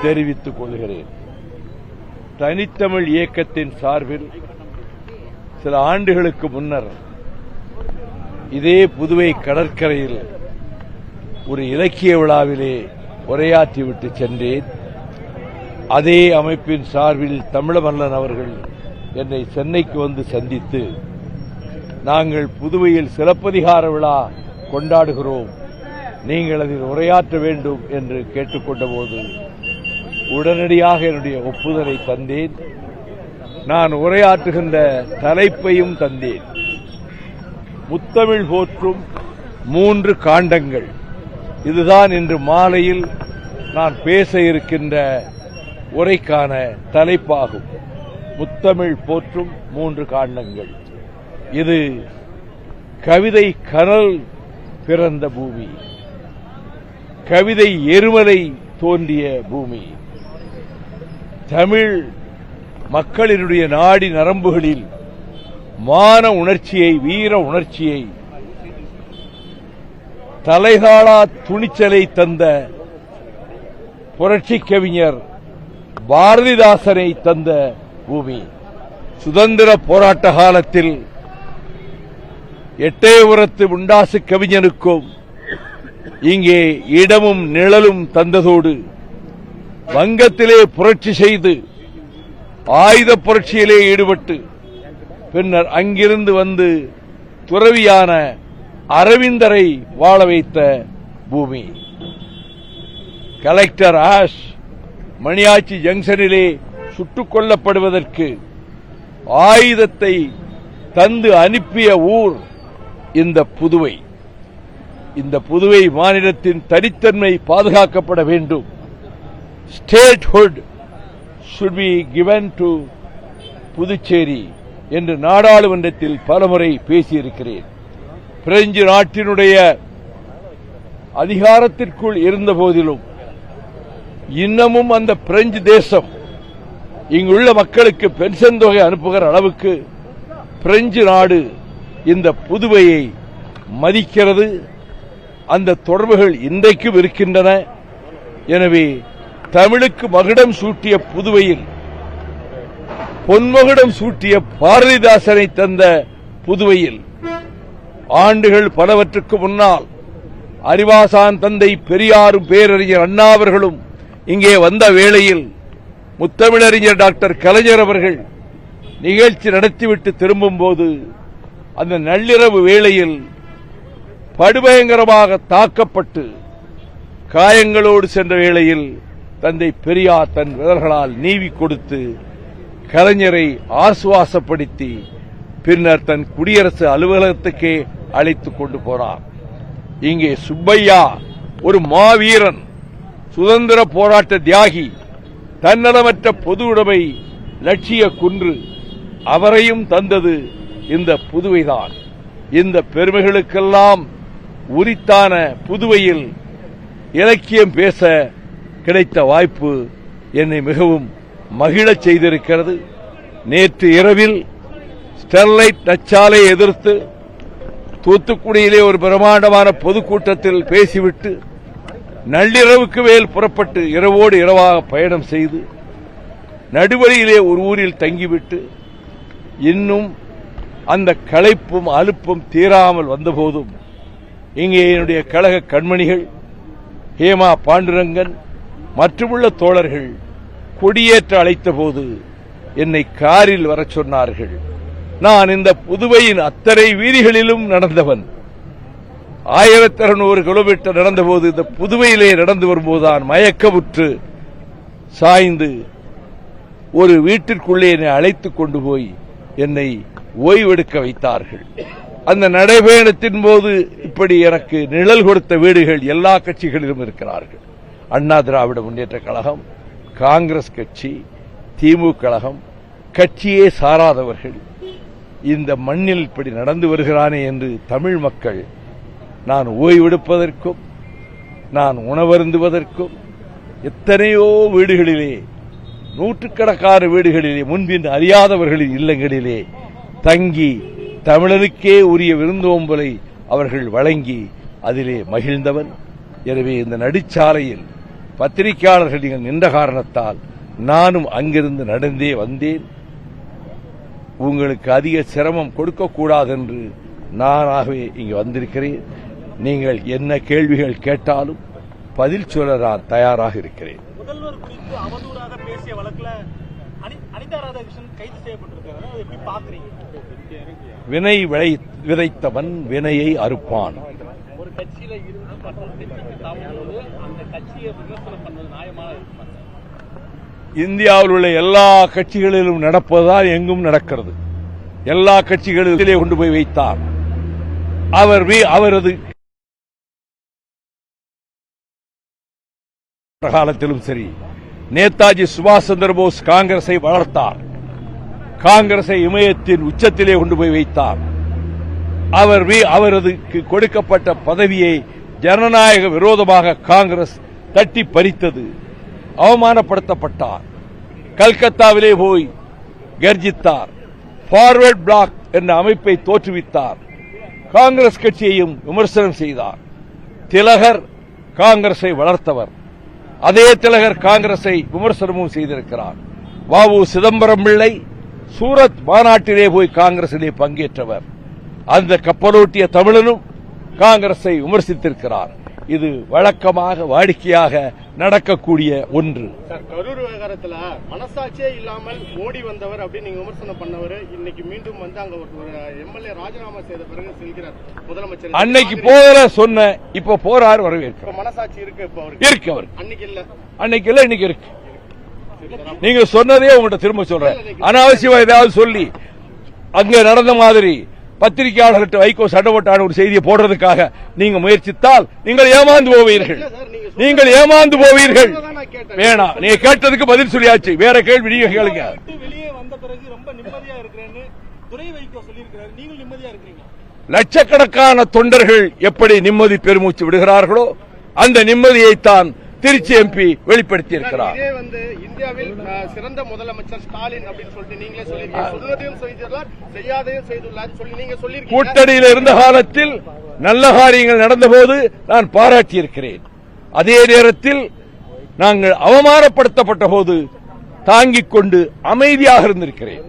தெரிவித்துக் கொள்கிறேன். தனித்தமிழ் இயக்கத்தின் சார்பில் சில ஆண்டுகளுக்கு முன்னர் இதே புதுவை கடற்கரையில் ஒரு இலக்கிய விழாவிலே உரையாற்றிவிட்டு சென்றேன். அதே அமைப்பின் சார்பில் தமிழமல்லன் அவர்கள் என்னை சென்னைக்கு வந்து சந்தித்து, நாங்கள் புதுவையில் சிலப்பதிகார விழா கொண்டாடுகிறோம், நீங்கள் அதில் உரையாற்ற வேண்டும் என்று கேட்டுக்கொண்டபோது உடனடியாக என்னுடைய ஒப்புதலை தந்தேன். நான் உரையாற்றுகின்ற தலைப்பையும் தந்தேன். முத்தமிழ் போற்றும் 3 காண்டங்கள். இதுதான் இன்று மாலையில் நான் பேச இருக்கின்ற உரைக்கான தலைப்பாகும். முத்தமிழ் போற்றும் 3 காண்டங்கள். இது கவிதை கனல் பிறந்த பூமி, கவிதை எருமலை தோன்றிய பூமி. தமிழ் மக்களினுடைய நாடி நரம்புகளில் மான உணர்ச்சியை, வீர உணர்ச்சியை, தலைகாலா துணிச்சலை தந்த புரட்சி கவிஞர் பாரதிதாசனை தந்த பூமி. சுதந்திர போராட்ட காலத்தில் எட்டயபுரத்து முண்டாசு கவிஞனுக்கும் இங்கே இடமும் நிழலும் தந்ததோடு, வங்கத்திலே புரட்சி செய்து ஆயுத புரட்சியிலே ஈடுபட்டு பின்னர் அங்கிருந்து வந்து துறவியான அரவிந்தரை வாழ வைத்த பூமி. கலெக்டர் ஆஷ் மணியாச்சி ஜங்ஷனிலே சுட்டுக் கொல்லப்படுவதற்கு ஆயுதத்தை தந்து அனுப்பிய ஊர் இந்த புதுவை. இந்த புதுவை மாநிலத்தின் தனித்தன்மை பாதுகாக்கப்பட வேண்டும். Statehood should be given to Puducherry என்று நாடாளுமன்றத்தில் பலமுறை பேசியிருக்கிறேன். பிரெஞ்சு நாட்டினுடைய அதிகாரத்திற்குள் இருந்த போதிலும் இன்னமும் அந்த பிரெஞ்சு தேசம் இங்குள்ள மக்களுக்கு பென்ஷன் தொகை அனுப்புகிற அளவுக்கு பிரெஞ்சு நாடு இந்த புதுவையை மதிக்கிறது. அந்த தொடர்புகள் இன்றைக்கும் இருக்கின்றன. எனவே தமிழுக்கு மகுடம் சூட்டிய புதுவையில் பொன்மகுடம் சூட்டிய பாரதிதாசனை தந்த புதுவையில் ஆண்டுகள் பலவற்றுக்கு முன்னால் அறிவாசான் தந்தை பெரியாரும் பேரறிஞர் அண்ணா அவர்களும் இங்கே வந்த வேளையில் முத்தமிழறிஞர் டாக்டர் கலைஞர் அவர்கள் நிகழ்ச்சி நடத்திவிட்டு திரும்பும்போது அந்த நள்ளிரவு வேளையில் படுபயங்கரமாக தாக்கப்பட்டு காயங்களோடு சென்ற வேளையில் தந்தை பெரியார் தன் விரல்களால் நீவி கொடுத்து கலைஞரை ஆசுவாசப்படுத்தி பின்னர் தன் குடியரசு அலுவலகத்துக்கே அழைத்துக் கொண்டு போனார். இங்கே சுப்பையா ஒரு மாவீரன், சுதந்திர போராட்ட தியாகி, தன்னலமற்ற பொது உடைமை லட்சிய குன்று. அவரையும் தந்தது இந்த புதுவைதான். இந்த பெருமைகளுக்கெல்லாம் உரித்தான புதுவையில் இலக்கியம் பேச கிடைத்த வாய்ப்பு என்னை மிகவும் மகிழச் செய்திருக்கிறது. நேற்று இரவில் ஸ்டெர்லைட் நச்சாலை எதிர்த்து தூத்துக்குடியிலே ஒரு பிரமாண்டமான பொதுக்கூட்டத்தில் பேசிவிட்டு நள்ளிரவுக்கு மேல் புறப்பட்டு இரவோடு இரவாக பயணம் செய்து நடுவழியிலே ஒரு ஊரில் தங்கிவிட்டு இன்னும் அந்த களைப்பும் அலுப்பும் தீராமல் வந்தபோதும் இங்கே என்னுடைய கழக கண்மணிகள் ஹேமா பாண்டுரங்கன் மற்றுமுள்ள தோழர்கள் கொடியேற்ற அழைத்தபோது என்னை காரில் வரச் சொன்னார்கள். நான் இந்த புதுவையின் அத்தனை வீதிகளிலும் நடந்தவன். 1200 கிலோமீட்டர் நடந்தபோது இந்த புதுவையிலே நடந்து வரும்போதுதான் மயக்கமுற்று சாய்ந்து ஒரு வீட்டிற்குள்ளே என்னை அழைத்துக் கொண்டு போய் என்னை ஓய்வெடுக்க வைத்தார்கள். அந்த நடைபயணத்தின் போது இப்படி எனக்கு நிழல் கொடுத்த வீடுகள் எல்லா கட்சிகளிலும் இருக்கிறார்கள். அண்ணா திராவிட முன்னேற்ற கழகம், காங்கிரஸ் கட்சி, திமுக கழகம், கட்சியே சாராதவர்கள் இந்த மண்ணில் இப்படி நடந்து வருகிறானே என்று தமிழ் மக்கள் நான் ஓய்வெடுப்பதற்கும் நான் உணவருந்துவதற்கும் எத்தனையோ வீடுகளிலே, நூற்றுக்கணக்கான வீடுகளிலே, முன்பின் அறியாதவர்களின் இல்லங்களிலே தங்கி தமிழனுக்கே உரிய விருந்தோம்பலை அவர்கள் வழங்கி அதிலே மகிழ்ந்தவன். எனவே இந்த நடுச்சாலையில் பத்திரிகையாளர்கள் நீங்கள் நின்ற காரணத்தால் நானும் அங்கிருந்து நடந்தே வந்தேன். உங்களுக்கு அதிக சிரமம் கொடுக்கக்கூடாது என்று நானாகவே இங்கு வந்திருக்கிறேன். நீங்கள் என்ன கேள்விகள் கேட்டாலும் பதில் சொல்ல நான் தயாராக இருக்கிறேன். முதல்வர் குறித்து அவதூறாக பேசிய வழக்கில் அனிதா ராதாகிருஷ்ணன் கைது செய்யப்பட்டிருக்கிறார். அதை எப்படி பார்க்குறீங்க? வினை விதைத்தவன் வினையை அறுப்பான். ஒரு கட்சியில இருந்து மற்றொரு கட்சிக்கு தாவும்போது அந்த கட்சியை விமர்சனம் பண்ணது நியாயமாக இருக்கும். இந்தியாவில் உள்ள எல்லா கட்சிகளிலும் நடப்பதுதான் எங்கும் நடக்கிறது. எல்லா கட்சிகளிலே கொண்டு போய் வைத்தார். அவரது காலத்திலும் சரி, நேதாஜி சுபாஷ் சந்திர போஸ் காங்கிரஸை வளர்த்தார். காங்கிரஸை இமயத்தின் உச்சத்திலே கொண்டு போய் வைத்தார். அவரது கொடுக்கப்பட்ட பதவியை ஜனநாயக விரோதமாக காங்கிரஸ் தட்டி பறித்தது. அவமானப்படுத்தப்பட்டார். கல்கத்தாவிலே போய் கர்ஜித்தார். ஃபார்வர்ட் பிளாக் என்ற அமைப்பை தோற்றுவித்தார். காங்கிரஸ் கட்சியையும் விமர்சனம் செய்தார். திலகர் காங்கிரஸை வளர்த்தவர். அதே திலகர் காங்கிரஸை விமர்சனமும் செய்திருக்கிறார். வ.உ. சிதம்பரம் பிள்ளை சூரத் மாநாட்டிலே போய் காங்கிரசிலே பங்கேற்றவர். அந்த கப்பலோட்டிய தமிழனும் காங்கிரஸை விமர்சித்திருக்கிறார். இது வழக்கமாக வாடிக்கையாக நடக்கக்கூடிய ஒன்று. கரூர் விவகாரத்தில் மனசாட்சியே இல்லாமல் ஓடி வந்தவர் அப்படின்னு நீங்க விமர்சனம் பண்ணவர் இன்னைக்கு மீண்டும் வந்து அங்க ஒரு எம்எல்ஏ ராஜினாமா செய்த பிறகு செல்கிறார் முதலமைச்சர். அன்னைக்கு போகிற சொன்ன இப்ப போறாரு வரவேற்க மனசாட்சி இருக்கு. இப்ப இருக்கு அவர் அன்னைக்கு இல்ல இன்னைக்கு இருக்கு. நீங்க சொன்னதே உங்கள்கிட்ட திரும்ப சொல்றேன். அனாவசியமா ஏதாவது சொல்லி அங்க நடந்த மாதிரி பத்திரிகையாளர்கிட்ட வைகோ சண்டை போட்டான ஒரு செய்தியை போடுறதுக்காக நீங்க முயற்சித்தால் நீங்கள் ஏமாந்து போவீர்கள். வேணாம், நீங்க கேட்டதுக்கு பதில் சொல்லியாச்சு. வேற கேள்வி நீங்க கேளுங்க. வெளியே வந்த பிறகு ரொம்ப நிம்மதியா இருக்கிறேன்னு துரை வைகோ சொல்லியிருக்கிறார். நீங்கள் நிம்மதியா இருக்கிறீங்க? லட்சக்கணக்கான தொண்டர்கள் எப்படி நிம்மதி பெருமூச்சு விடுகிறார்களோ அந்த நிம்மதியைத்தான் திருச்சி எம்பி வெளிப்படுத்தி இருக்கிறார். இதே வந்து இந்தியாவில் சிறந்த முதலமைச்சர் ஸ்டாலின் அப்படின்னு சொல்லிட்டு நீங்களே சொல்லியிருக்கீங்க. சொல்வதையும் செய்துள்ளார், செய்யாதையும் செய்துள்ளார் சொல்லி நீங்க சொல்லியிருக்கீங்க. கூட்டணியில் இருந்த காலத்தில் நல்ல காரியங்கள் நடந்தபோது நான் பாராட்டியிருக்கிறேன். அதே நேரத்தில் நாங்கள் அவமானப்படுத்தப்பட்ட போது தாங்கிக் கொண்டு அமைதியாக இருந்திருக்கிறேன்.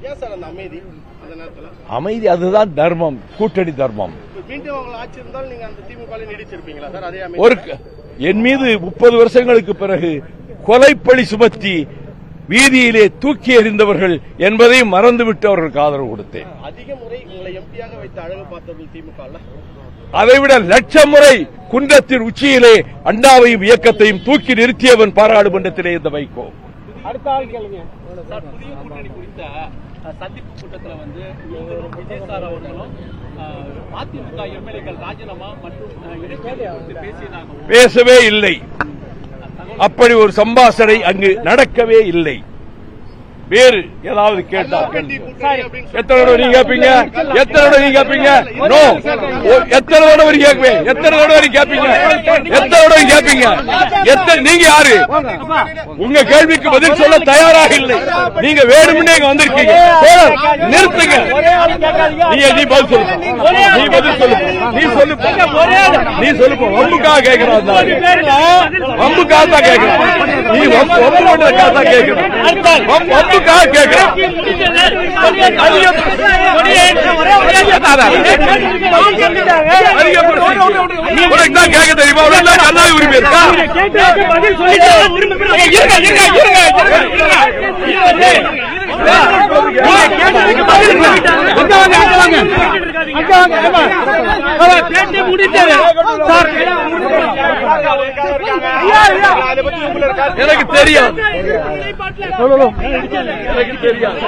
ஏன் சார் அந்த அமைதி? அந்த நேரத்தில் அமைதி அதுதான் தர்மம், கூட்டணி தர்மம். மீண்டும் அவங்க ஆட்சி இருந்தால் நீங்க அந்த திமுக நீடிச்சிருப்பீங்களா சார்? அதே அமைதி என் மீது 30 வருஷங்களுக்கு பிறகு கொலைப்பழி சுமத்தி வீதியிலே தூக்கி எறிந்தவர்கள் என்பதை மறந்துவிட்டு அவர்களுக்கு ஆதரவு கொடுத்தேன். அதிக முறை உங்களை எம்பியாக வைத்து அழகு பார்த்தவர்கள் திமுக. அதைவிட லட்சம் முறை குன்றத்தின் உச்சியிலே அண்ணாவையும் இயக்கத்தையும் தூக்கி நிறுத்தியவன் பாராளுமன்றத்திலே இந்த வைகோ. அடுத்த ஆள் கேளுங்க. புதிய கூட்டணி குறித்த சந்திப்பு கூட்டத்தில் வந்து விஜய் சார் அவர்களும் அதிமுக எம்எல்ஏக்கள் ராஜினாமா மற்றும் பேசவே இல்லை. அப்படி ஒரு சம்பாஷணை அங்கு நடக்கவே இல்லை. வேறு ஏதாவது கேட்டா எத்தனை தடவை நீங்க கேட்பீங்க? எத்தனை தடவை நீங்க கேட்பீங்க? நோ. எத்தனை தடவை கேட்பீங்க? எத்தனை தடவை கேட்பீங்க? எத்தனை தடவை கேட்பீங்க? நீங்க யாரு? உங்க கேள்விக்கு பதில் சொல்ல தயாராக இல்லை. நீங்க வேணும்னே இங்க வந்திருக்கீங்க. நிறுத்துங்க. நீ பதில் சொல்லு. நீ பதில் சொல்லு. நீ சொல்லு. நீ சொல்லு. வம்புக்காக கேட்கிறான். வம்புக்காக தான் கேட்கிறான். நீ வம்பு பண்றதுக்காக தான் கேட்கிறான். கேட்க தெரியுமா? நல்லா உரிமை இருக்கா? எனக்கு தெரியும். எனக்கு தெரியாது.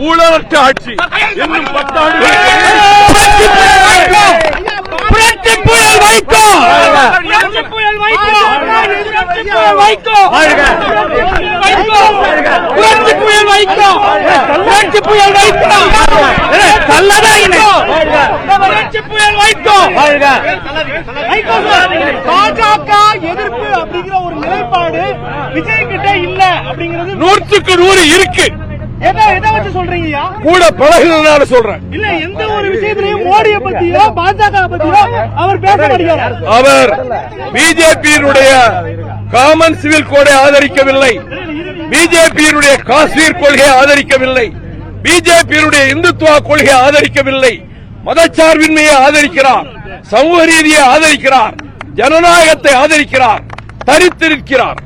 ஊழலற்ற ஆட்சி இன்னும் 10 பாஜக எதிர்ப்பு அப்படிங்கிற ஒரு நிலைப்பாடு விஜய் கிட்ட இல்ல அப்படிங்கிறது 100க்கு 100 இருக்கு. எதை வச்சு சொல்றீங்கயா? கூட பழகுனதுனால சொல்றேன். இல்ல, எந்த ஒரு விஷயத்திலையும் மோடியை பத்தியோ பாஜக பத்தியோ அவர் பேச மாட்டேங்கிறார். அவர் பிஜேபியினுடைய காமன் சிவில் கோடை ஆதரிக்கவில்லை, பிஜேபியினுடைய காஷ்மீர் கொள்கையை ஆதரிக்கவில்லை, பிஜேபியினுடைய இந்துத்துவ கொள்கையை ஆதரிக்கவில்லை, மதச்சார்பின்மையை ஆதரிக்கிறார், சமூக ரீதியை ஆதரிக்கிறார், ஜனநாயகத்தை ஆதரிக்கிறார், தரித்து நிற்கிறார்.